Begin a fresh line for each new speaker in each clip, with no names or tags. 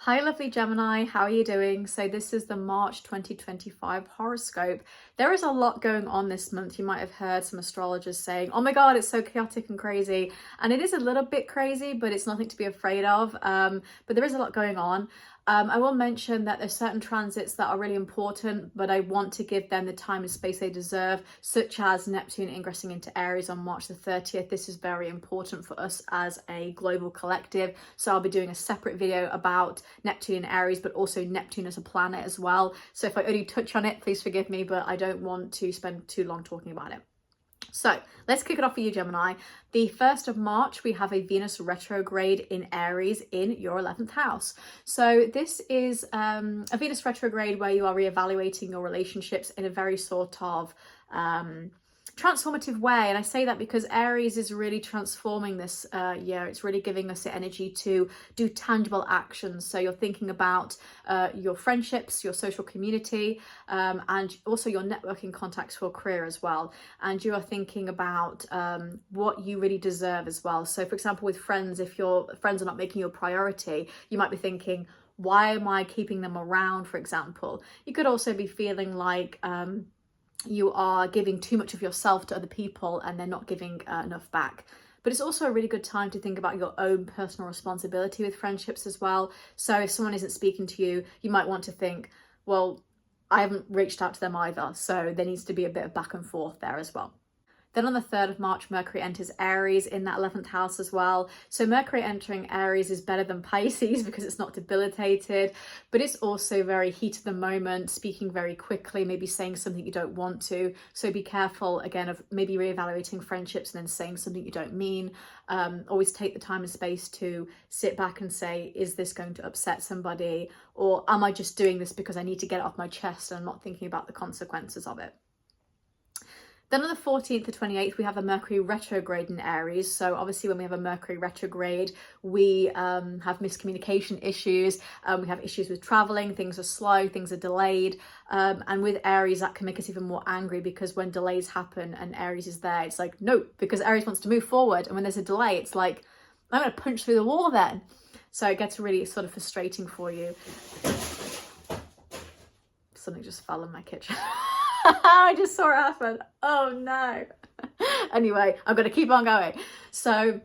Hi lovely Gemini, how are you doing? So this is the March 2025 horoscope. There is a lot going on this month. You might have heard some astrologers saying, oh my god, it's so chaotic and crazy. And it is a little bit crazy, but it's nothing to be afraid of. But there is a lot going on. I will mention that there's certain transits that are really important, but I want to give them the time and space they deserve, such as Neptune ingressing into Aries on March the 30th. This is very important for us as a global collective. So I'll be doing a separate video about Neptune in Aries, but also Neptune as a planet as well. So if I only touch on it, please forgive me, but I don't want to spend too long talking about it. So let's kick it off for you, Gemini. The 1st of March, we have a Venus retrograde in Aries in your 11th house. So this is a Venus retrograde where you are reevaluating your relationships in a very sort of transformative way. And I say that because Aries is really transforming this year. It's really giving us the energy to do tangible actions. So you're thinking about your friendships, your social community, and also your networking contacts for career as well. And you are thinking about what you really deserve as well. So for example, with friends, if your friends are not making you a priority, you might be thinking, why am I keeping them around, for example? You could also be feeling like you are giving too much of yourself to other people and they're not giving enough back. But it's also a really good time to think about your own personal responsibility with friendships as well. So if someone isn't speaking to you, you might want to think, well, I haven't reached out to them either. So there needs to be a bit of back and forth there as well. Then on the 3rd of March, Mercury enters Aries in that 11th house as well. So Mercury entering Aries is better than Pisces because it's not debilitated, but it's also very heat of the moment, speaking very quickly, maybe saying something you don't want to. So be careful, again, of maybe reevaluating friendships and then saying something you don't mean. Always take the time and space to sit back and say, is this going to upset somebody? Or am I just doing this because I need to get it off my chest and I'm not thinking about the consequences of it? Then on the 14th to 28th, we have a Mercury retrograde in Aries. So obviously when we have a Mercury retrograde, we have miscommunication issues. We have issues with traveling, things are slow, things are delayed. And with Aries, that can make us even more angry because when delays happen and Aries is there, it's like, no, because Aries wants to move forward. And when there's a delay, it's like, I'm going to punch through the wall then. So it gets really sort of frustrating for you. Something just fell in my kitchen. I just saw it happen. Oh no. Anyway, I'm going to keep on going. So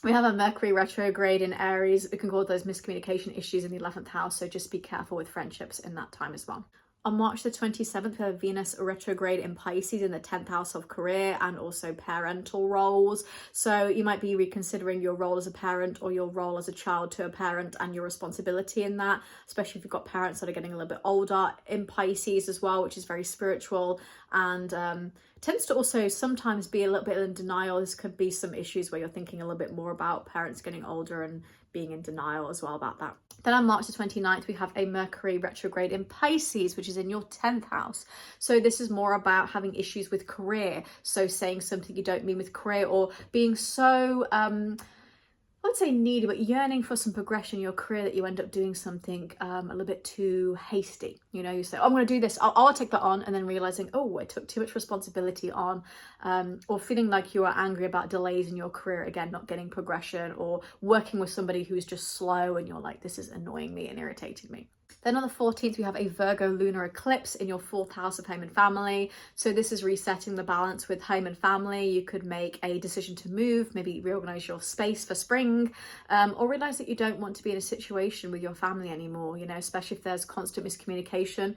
we have a Mercury retrograde in Aries. It can cause those miscommunication issues in the 11th house. So just be careful with friendships in that time as well. On March the 27th, we have Venus retrograde in Pisces in the 10th house of career and also parental roles. So you might be reconsidering your role as a parent or your role as a child to a parent and your responsibility in that, especially if you've got parents that are getting a little bit older in Pisces as well, which is very spiritual and tends to also sometimes be a little bit in denial. This could be some issues where you're thinking a little bit more about parents getting older and being in denial as well about that. Then on March the 29th, we have a Mercury retrograde in Pisces, which is in your 10th house. So this is more about having issues with career. So saying something you don't mean with career or being so, I would say needy, but yearning for some progression in your career that you end up doing something a little bit too hasty. You know, you say, oh, I'm going to do this, I'll take that on, and then realizing, oh, I took too much responsibility on, or feeling like you are angry about delays in your career, again, not getting progression, or working with somebody who's just slow and you're like, this is annoying me and irritating me. Then on the 14th, we have a Virgo lunar eclipse in your 4th house of home and family. So this is resetting the balance with home and family. You could make a decision to move, maybe reorganize your space for spring, or realize that you don't want to be in a situation with your family anymore, you know, especially if there's constant miscommunication,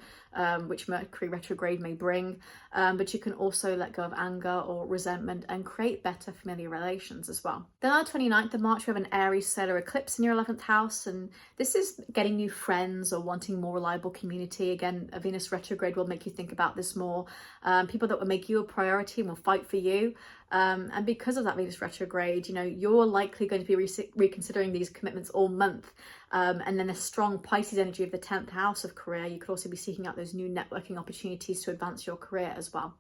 which Mercury retrograde may bring. But you can also let go of anger or resentment and create better familiar relations as well. Then on the 29th of March, we have an Aries solar eclipse in your 11th house. And this is getting new friends or wanting more reliable community. Again, a Venus retrograde will make you think about this more. People that will make you a priority and will fight for you. And because of that Venus retrograde, you know, you're likely going to be reconsidering these commitments all month. And then the strong Pisces energy of the 10th house of career, you could also be seeking out those new networking opportunities to advance your career as well.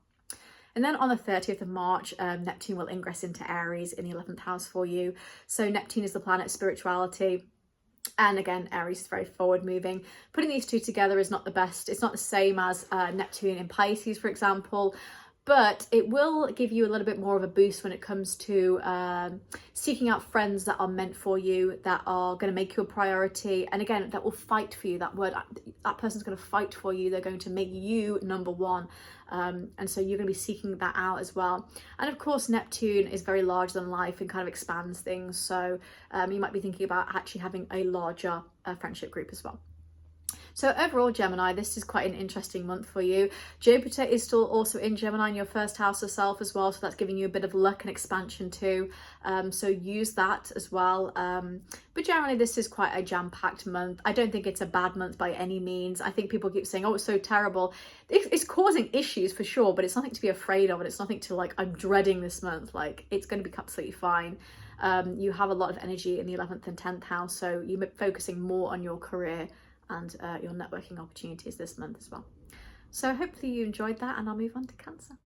And then on the 30th of March, Neptune will ingress into Aries in the 11th house for you. So Neptune is the planet of spirituality. And again, Aries is very forward moving. Putting these two together is not the best. It's not the same as Neptune in Pisces, for example. but it will give you a little bit more of a boost when it comes to seeking out friends that are meant for you, that are going to make you a priority, and again, that will fight for you. That person's going to fight for you. They're going to make you number one, and so you're going to be seeking that out as well. And of course, Neptune is very larger than life and kind of expands things, so you might be thinking about actually having a larger friendship group as well. So overall, Gemini, this is quite an interesting month for you. Jupiter is still also in Gemini in your first house of self as well, so that's giving you a bit of luck and expansion too. So use that as well. But generally, this is quite a jam-packed month. I don't think it's a bad month by any means. I think people keep saying, oh, it's so terrible. It's causing issues for sure, but it's nothing to be afraid of, and it's nothing to like, I'm dreading this month. Like, it's going to be absolutely fine. You have a lot of energy in the 11th and 10th house, so you're focusing more on your career and your networking opportunities this month as well. So hopefully you enjoyed that, and I'll move on to Cancer.